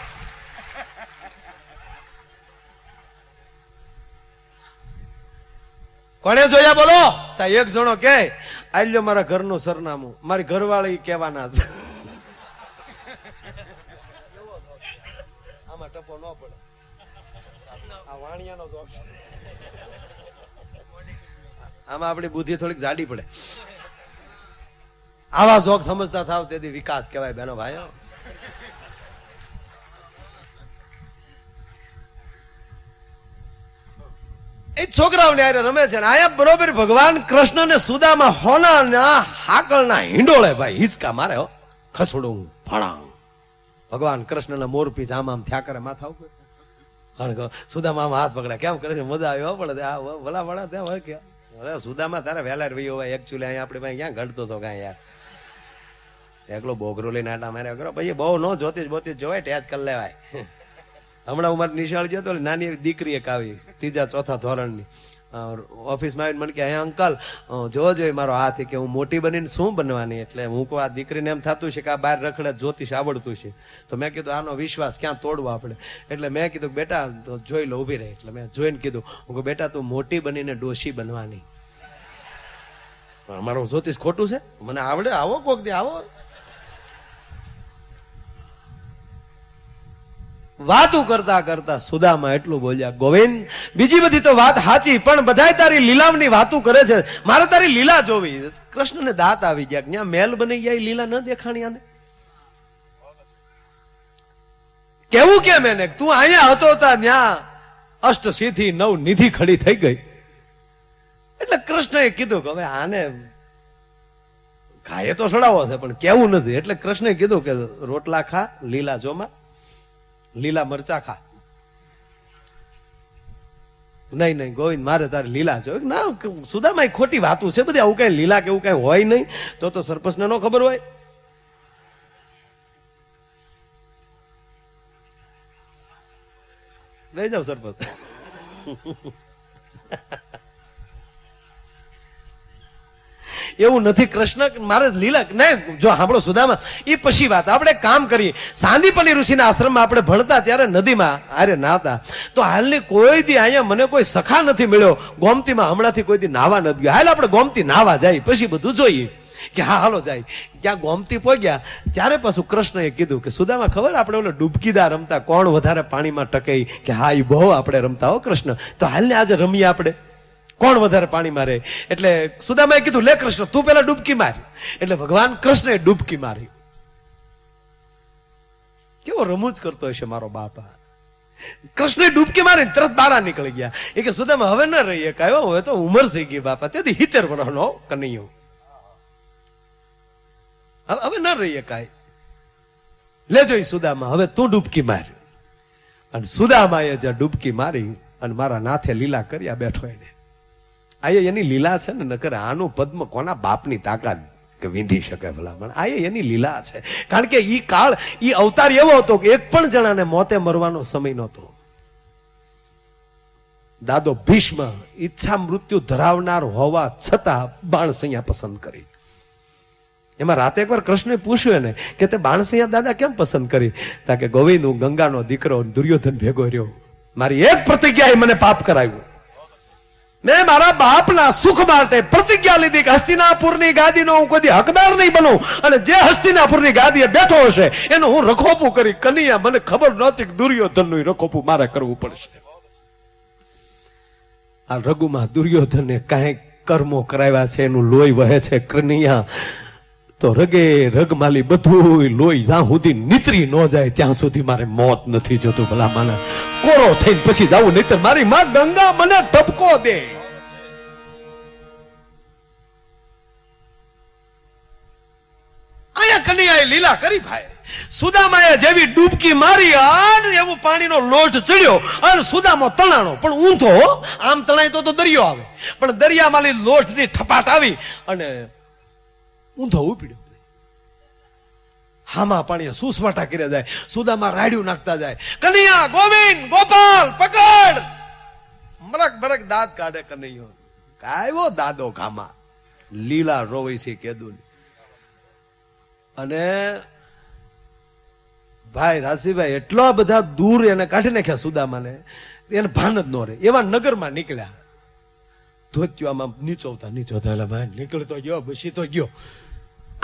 Speaker 1: કોને જોયા બોલો? તા એક જણો કે આલ્યો મારા ઘરનું સરનામું, મારી ઘરવાળી કહેવાના છે. આમાં ટપો ન પડે, આ વાણિયાનો જોક. આમાં આપણી બુદ્ધિ થોડીક જાડી પડે. આવા જોક સમજતા થાવ તેથી વિકાસ કહેવાય બેનો ભાઈઓ. એ છોકરાઓને આરે રમે છે ને આયા બરોબર ભગવાન કૃષ્ણ ને સુદામા હોના હાકળના હિંડોળે ભાઈ હિંચકા મારે. હો ખસડું ફળાંગ. ભગવાન કૃષ્ણ મોરપીચ આમ આમ થયા કરે માથા ઉપર. સુદામા હાથ પકડ્યા. કેમ કરે છે? મજા આવ્યો પડે. ભલા ભલા ત્યાં હોય કે અરે સુદામા તારે વહેલા રહ્યો હોય. એકચ્યુઅલી અહીંયા આપણે ભાઈ ક્યાં ઘડતો હતો કાંઈ યાર. એકલો બોગરો લઈને આટા માર્યા કરો. પછી બહુ ન જોતી જોવાય ટેચ કરી લેવાય. હમણાં હું મારી નિશાળ ગયો તો નાની એવી દીકરી એક આવી 3જા 4થા ધોરણની. ઓફિસમાં આવીને મને કે હે અંકલ જોવો જોઈએ મારો હાથ, કે હું મોટી બનીને શું બનવાની? એટલે હું કહું આ દીકરીને એમ થતું છે કે આ બહાર રખડે જ્યોતિષ આવડતું છે. તો મેં કીધું આનો વિશ્વાસ ક્યાં તોડવો આપણે? એટલે મેં કીધું બેટા તો જોઈ લો, ઉભી રહી. એટલે મેં જોઈને કીધું હું કહું બેટા તું મોટી બનીને ડોશી બનવાની. અમારો જ્યોતિષ ખોટું છે? મને આવડે. આવો કોક દે આવો. વાતું કરતા કરતા સુદામા એટલું બોલ્યા ગોવિંદ બીજી બધી તો વાત સાચી, પણ બધાય તારી લીલાની વાતું કરે છે, મારે તારી લીલા જોવી. કૃષ્ણને દાંત આવી ગયા. ત્યાં મેલ બની ગયા લીલા ન દેખાણી આને. કેવું કેમ એને તું અહીંયા હતો ત્યાં અષ્ટ સિદ્ધિ 9 નિધિ ખડી થઈ ગઈ. એટલે કૃષ્ણએ કીધું કે હવે આને ખાય તો સડાવો છે પણ કેવું નથી. એટલે કૃષ્ણએ કીધું કે રોટલા ખા, લીલા જોમાં, લીલા મરચા ખા. નહીં નહીં ગોવિંદ મારે તારે લીલા જો. ના સુદામા ખોટી વાતું છે બધી. આવું કઈ લીલા કે એવું કઈ હોય નહીં. તો સરપંચ ને ન ખબર હોય. લઈ જાવ સરપંચ. એવું નથી. કૃષ્ણ મારે લીલા નહીં. જો સાંભળો સુદામા, એ પછી વાત. આપણે કામ કરીએ. સાંદીપની ઋષિના આશ્રમમાં આપણે ભણતા ત્યારે નદીમાં આરે નાતા. તો હાલની કોઈ દી અહીંયા મને કોઈ સખા નથી મળ્યો. ગોમતીમાં હમણાંથી કોઈ દી નાવા નથી ગયો. હાલ આપણે ગોમતી નાવા જાય પછી બધું જોઈએ કે હા હાલો જાય. ત્યાં ગોમતી પહોંચ્યા ત્યારે પાછું કૃષ્ણએ કીધું કે સુદામા ખબર આપણે ઓલો ડૂબકીદાર રમતા, કોણ વધારે પાણીમાં ટકે? કે હા એ બહુ આપણે રમતા હો કૃષ્ણ. તો હાલને આજે રમીએ આપણે, કોણ વધારે પાણી મારે? એટલે સુદામાએ કીધું લે કૃષ્ણ તું પેલા ડૂબકી માર. એટલે ભગવાન કૃષ્ણએ ડૂબકી મારી. કેવો રમૂજ કરતો હશે મારો બાપા. કૃષ્ણે ડૂબકી મારી તરત બારા નીકળી ગયા. એ કે સુદામા હવે ન રહીએ કાયો, હવે તો ઉંમર થઈ ગઈ બાપા. તેથી 70 વર્ષનો કનૈયો, હવે ન રહીએ કાંઈ. લેજો સુદામા હવે તું ડૂબકી માર. અને સુદામાએ જે ડૂબકી મારી અને મારા નાથે લીલા કર્યા બેઠો એને. આ એની લીલા છે ને, નકર આનું પદ્મ કોના બાપની તાકાત કે વિંધી શકે ભલામણ. આ એની લીલા છે. કારણ કે ઈ કાળ, ઈ અવતાર એવો હતો કે એક પણ જણાને મોતે મરવાનો સમય નહોતો. દાદો ભીષ્મ ઈચ્છા મૃત્યુ ધરાવનાર હોવા છતાં બાણસૈયા પસંદ કરી. એમાં રાતે એકવાર કૃષ્ણે પૂછ્યું એને કે તે બાણસૈયા દાદા કેમ પસંદ કરી? તા કે ગોવિંદ, હું ગંગાનો દીકરો દુર્યોધન ભેગો રહ્યો, મારી એક પ્રતિજ્ઞાએ મને પાપ કરાવ્યું. મેં મારા બાપના સુખ માટે પ્રતિજ્ઞા લીધી કે હસ્તિનાપુરની ગાદીનો હું કોઈ હકદાર નહીં બનું, અને જે હસ્તિનાપુરની ગાદીએ બેઠો હશે એનું હું રખોપું કરી. કનૈયા, મને ખબર નહોતી કે દુર્યોધનનું રખોપું મારે કરવું પડશે. આ રઘુમાં દુર્યોધને કાંઈ કર્મો કરાવ્યા છે, એનું લોહી વહે છે. કનૈયા તો રગે રગમાલી બધું લોહી જ્યાં સુધી નીતરી ન જાય ત્યાં સુધી મારે મોત નથી જોતું. ભલા માના કોરો થઈને પછી જાવું, નહીતર મારી માં ગંગા મને ટપકો દે. અહીંયા કનૈયાએ લીલા કરી ભાઈ. સુદામાએ જેવી ડૂબકી મારી અને એવું પાણીનો લોટ ચડ્યો અને સુદામો તણાણો, પણ ઊંધો. આમ તણાય તો દરિયો આવે, પણ દરિયામાંની લોટની ઠપાટ આવી અને ઊંધો ઉપડ્યો. હામાં પાણી સુસવાટા કર્યા જાય, સુદામાં રાડ્યું નાખતા જાય. કનૈયા, ગોવિંદ, ગોપાલ પકડ. મરક મરક દાંત કાઢે કનૈયો. કાયો દાદો ઘામાં લીલા રોવી છે કેદું. અને ભાઈ રાશિભાઈ એટલા બધા દૂર એને કાઢી નાખ્યા સુદામાને, એને ભાન જ ન રહે. એવા નગરમાં નીકળ્યા, ધોત્યો આમાં નીચોવતા એટલે ભાઈ નીકળતો ગયો, પછી તો ગયો.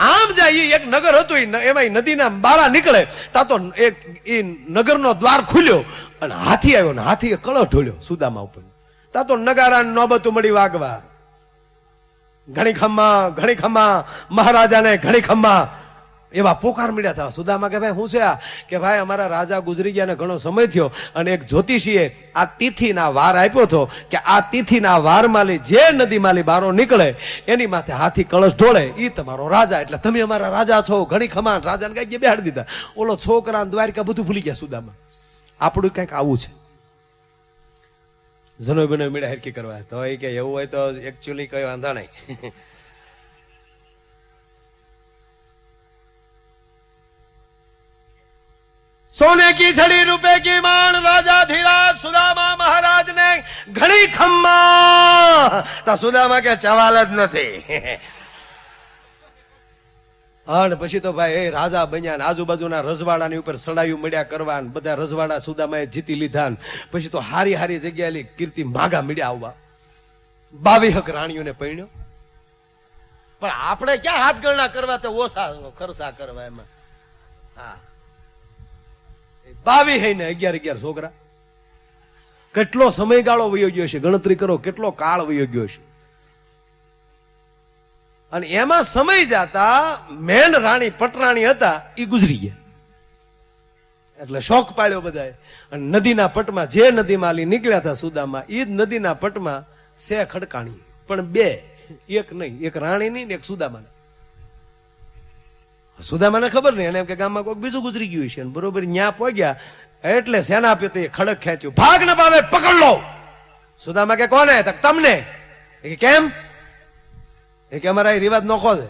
Speaker 1: આમ જાય એક નગર હતું, એમાં નદીના બાળા નીકળે તા તો એક એ નગરનો દ્વાર ખુલ્યો અને હાથી આવ્યો ને હાથીએ કળો ઢોળ્યો સુદામા ઉપર. તા તો નગારા નોબતું મળી વાગવા. ઘણી ખમ્મા મહારાજાને ઘણી ખમ્મા એવા પોકાર મળ્યા હતા. સુદામા કે ભાઈ શું છે આ? કે ભાઈ અમારા રાજા ગુજરી ગયા ને ઘણો સમય થયો, અને એક જ્યોતિષીએ આ તિથિના વાર આપ્યો હતો કે આ તિથિના વારમાલી જે નદીમાલી બારો નીકળે એની માથે હાથી કળશ ઢોળે, ઈ તમારો રાજા, એટલે તમે અમારા રાજા છો. ઘણી ખમાન રાજાને કઈ બેહાડી દીધા. ઓલો છોકરા દ્વારકા બધું ભૂલી ગયા સુદામા. આપણું કઈક આવું છે. જનો બનો મેળા હેરકી કરવા તો એ કે એવું હોય તો એકચ્યુઅલી કઈ વાંધા નહીં. सोने की छड़ी रुपए की मान राजा धीराज सुदामा महाराज ने घड़ी खम्मा. ता सुदामा के चवाल જ નથી. અને પછી તો ભાઈ રાજા બન્યા, આજુબાજુના રજવાડાની ઉપર સડાયું મળ્યા કરવા, બધા રજવાડા સુદામાએ જીતી લીધા. પછી તો હારી હારી જગ્યાએ કીર્તિ માગા મળ્યા આવવા. 22 રાણીઓને પરણ્યો. પણ આપણે ક્યાં હાથ ગણના કરવા, તો ઓછા ખર્ચા કરવા એમાં. હા, 22 ને 11 છોકરા. કેટલો સમયગાળો વયો ગયો છે, ગણતરી કરો કેટલો કાળ વયો ગયો છે. અને એમાં સમય જતા મેન રાણી પટરાણી હતા એ ગુજરી ગયા. એટલે શોખ પાડ્યો બધાએ. અને નદીના પટમાં જે નદીમાં નીકળ્યા હતા સુદામા, એ જ નદીના પટમાં સે ખડકાણી, પણ 2, એક નહીં, એક રાણીની ને એક સુદામાની. સુદામાને ખબર નહીં, એને એમ કે ગામમાં કોઈ બીજું ગુજરી ગયું છે. બરોબર ન્યા પહોંચ્યા એટલે સેનાપતિએ ખડક ખેંચ્યું, ભાગ ન પામે પકડ લો. સુદામા કે કોને? તમને. કેમ? એ કે અમારા એ રિવાજ નોખો છે.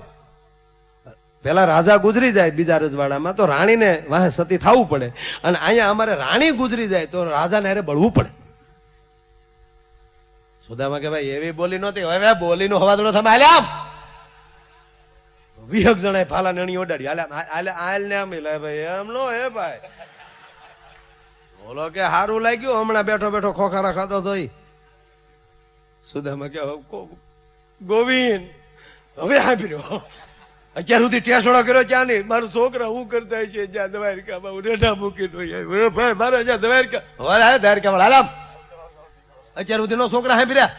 Speaker 1: પેલા રાજા ગુજરી જાય બીજા રજવાડામાં તો રાણીને વાહે સતી થવું પડે, અને અહીંયા અમારે રાણી ગુજરી જાય તો રાજાને હારે બળવું પડે. સુદામા કે ભાઈ એવી બોલી નહોતી, હવે બોલીનો હવાદળો તમે હાલે આમ. 20 જણાએ ફાલા નણી ઓડાડી, હાલ ને આમ ભાઈ એમ નો હે ભાઈ. બોલો કે હારું લાગ્યું, હમણાં બેઠો બેઠો ખોખારા ખાતો થઈ. સુદામા કે ગોવિંદ હવે સાંભળ્યો, અત્યાર સુધી ટેસોડો કર્યો ક્યાં નહીં. મારું છોકરા હું કરતા છે જ્યાં દ્વારકામાં હું રેઢા મૂકીને ભાઈ મારે જ્યાં દ્વારકા દ્વારકા હાલામ અત્યાર સુધી નો છોકરા સાંભળ્યા.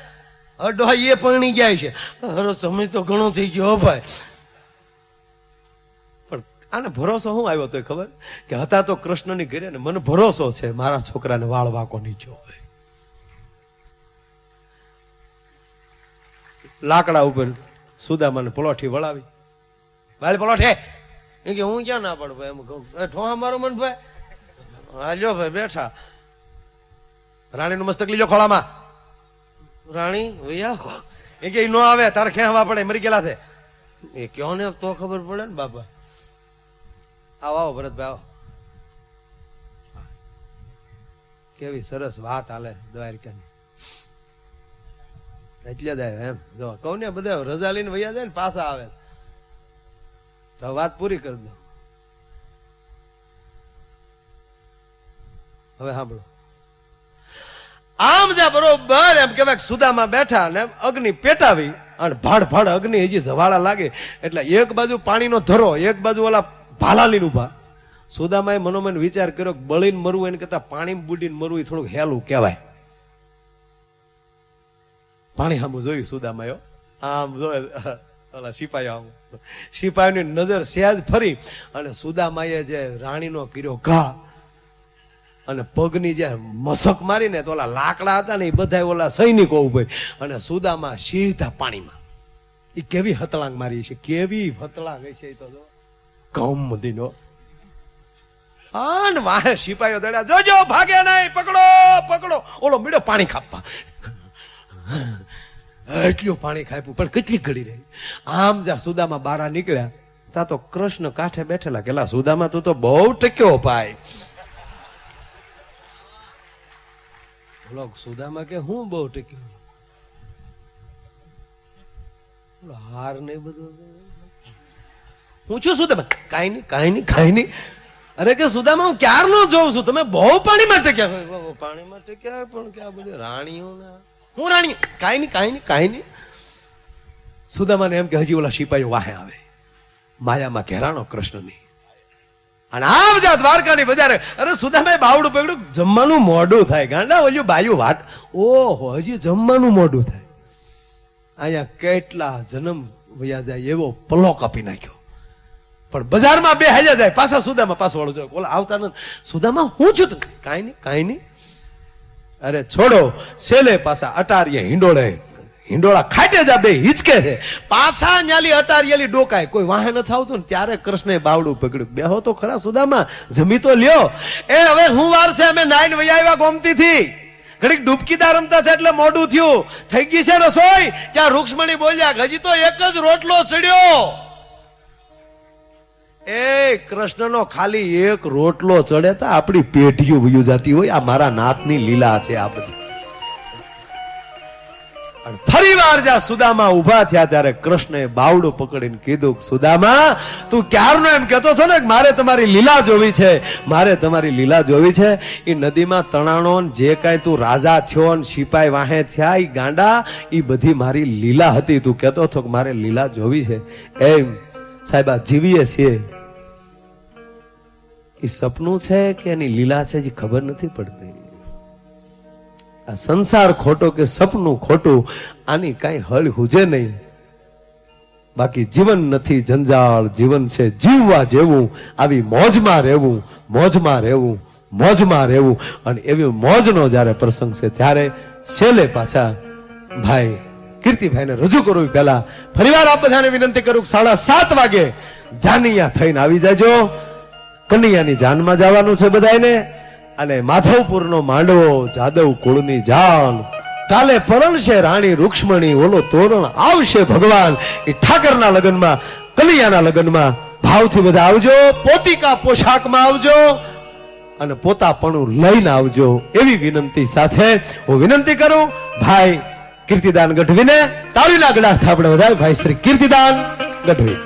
Speaker 1: હવે ડોહા એ પરણી જાય છે. હવે સમય તો ઘણો થઈ ગયો ભાઈ. પણ આને ભરોસો શું આવ્યો તો ખબર કે હતા તો કૃષ્ણની ઘરે ને મને ભરોસો છે મારા છોકરાને વાળ વાકો નહીં જોવે. લાકડા ઉપર સુદામાને પલોઠી વળાવી, ભાઈ પલોઠે એ કે હું ક્યાં ના પડું ભાઈ, એમ કહું ઠોહા મારો મન ભાઈ. હાલ્યો ભાઈ બેઠા. રાણીનું મસ્તક લીજો ખોળામાં. રાણી ભૈયા એ કે નો આવે તારે ખેવા પડે, મરી ગયેલા છે. એ કયો ને તો ખબર પડે ને બાપા. આવો ભરતભાઈ આવો. કેવી સરસ વાત હાલે દ્વારકાની. એટલે જ આવ્યો એમ. જો કહું ને બધા રજા લઈને વૈયા જાય ને પાછા આવે તો વાત પૂરી કરી દો. હવે સાંભળો. આમ જ્યાં બરોબર એમ કેવાય સુદામાં બેઠા ને અગ્નિ પેટાવી અને ભાડ ભાડ અગ્નિ હજી જવાળા લાગે એટલે એક બાજુ પાણીનો ધરો, એક બાજુ ઓલા ભાલા લઈને ઉભા. સુદામાએ મનોમન વિચાર કર્યો કે બળીને મરવું એને કરતા પાણીમાં બુડીને મરવું એ થોડુંક હેલું કહેવાય. પાણી સામું જોયું સુદામાએ. આમ જોયે ઓલા સિપાહીઓ, આમ સિપાહીની નજર સહેજ ફરી અને સુદામાએ જે રાણીનો કર્યો ઘા અને પગની જે મસક મારીને તો ઓલા લાકડા હતા ને એ બધા ઓલા સૈનિકો ઉભા અને સુદામા સીધા પાણીમાં. એ કેવી હતલાંગ મારી છે, કેવી હતલાંગ છે એ તો જો કમ દીનો. અને વાહે સિપાહીઓ દડ્યા, જોજો ભાગે નહીં, પકડો પકડો. ઓલો મીડો પાણી ખાપવા. એટલું પાણી ખાપ્યું પણ કેટલી ઘડી રહી. આમ જ્યાં સુદામા બારા નીકળ્યા ત્યાં તો કૃષ્ણ કાંઠે બેઠેલા. કેલા સુદામા તું તો બહુ ટક્યો ભાઈ. સુદામા કે હું બહુ ટક્યો, હાર નહીં બધું. હું છું સુદામા? કાંઈ નહીં કાંઈ નહીં કાંઈ નહીં. અરે કે સુદામા હું ક્યારનો જોઉં છું, તમે બહુ પાણીમાં ટક્યા. પાણીમાં ટક્યા પણ કે આ બધી રાણીઓ ને હું રાણી? કાંઈ નહીં કાંઈ નહીં કાંઈ નહીં. સુદામાને એમ કે હજી ઓલા સિપાહીઓ વાહે આવે. માયામાં ઘેરાણો કૃષ્ણની. અને આમ જા દ્વારકાની બજારે. અરે સુદામાએ બાવડું પકડ્યું, જમવાનું મોઢું થાય. ગાંડા ઓલ્યું બાયું વાત. ઓહો હજી જમવાનું મોઢું થાય. અહીંયા કેટલા જન્મ વયા જાય એવો પલો કાપી નાખ્યો. પણ બજારમાં બે હાલ્યા જાય પાછા સુદામા પાછો વાળું જાય. ઓલા આવતા નથી. સુદામા હું છું? કાંઈ નહીં કાંઈ નહીં. અરે છોડો. છેલ્લે પાછા અટારીએ હિંડોળે, હિંડોળા ખાટે જા બે હિચકે છે. પાછા ન્યાલી અટારીયેલી ડોકાય. કોઈ વાહે નથી આવતું ને ત્યારે કૃષ્ણે બાવડું પકડ્યું. બેહો તો ખરા સુદામા, જમી તો લ્યો. એ હવે હું વાર છે, અમે નાઈન વયા આવ્યા ગોમતી થી. ઘડીક ડૂબકીદાર રમતા હતા એટલે મોડું થયું. થઈ ગઈ છે રસોઈ? ત્યાં રૂક્ષ્મણી બોલ્યા, હજી તો એક જ રોટલો ચડ્યો. એ કૃષ્ણનો ખાલી એક રોટલો ચડે તો આપણી પેઢીઓ વયું જતી હોય. આ મારા નાથની લીલા છે આ બધી. ફરી વાર જ્યાં સુદામા ઉભા થયા ત્યારે કૃષ્ણએ બાવડું પકડીને કીધું, સુદામા તું ક્યારનો એમ કહેતો હતો ને મારે તમારી લીલા જોવી છે, મારે તમારી લીલા જોવી છે. એ નદીમાં તણાણો જે કાંઈ તું રાજા થયો ને સિપાઈ વાહે થયા એ ગાંડા, એ બધી મારી લીલા હતી. તું કહેતો હતો કે મારે લીલા જોવી છે. એમ સાહેબ આ જીવીએ છીએ એ સપનું છે કે એની લીલા છે જે ખબર નથી પડતી. આ સંસાર ખોટો કે સપનું ખોટું આની કાંઈ હળ હુજે નહીં. બાકી જીવન નથી જંજાળ, જીવન છે જીવવા જેવું. આવી મોજમાં રહેવું, મોજમાં રહેવું, મોજમાં રહેવું. અને એવી મોજનો જયારે પ્રસંગ છે ત્યારે છેલ્લે પાછા ભાઈ કીર્તિભાઈને રજૂ કરવું. પહેલા ફરીવાર આપ બધાને વિનંતી કરું 7:30 વાગે જાનિયા થઈને આવી જાજો. કનૈયાની જાનમાં જવાનું છે બધાને. અને માધવપુરનો માંડવો, જાદવ કુળની જાન. કાલે પરણશે રાણી રૂક્ષ્મણી, ઓલો તોરણ આવશે ભગવાન. એ ઠાકરના લગ્નમાં, કનૈયાના લગ્નમાં ભાવથી બધા આવજો. પોતિકા પોશાકમાં આવજો અને પોતાપણું લઈને આવજો. એવી વિનંતી સાથે હું વિનંતી કરું ભાઈ કીર્તિદાન ગઢવીને. તાળીના ગળાથી આપણે વધારે ભાઈ શ્રી કીર્તિદાન ગઢવી.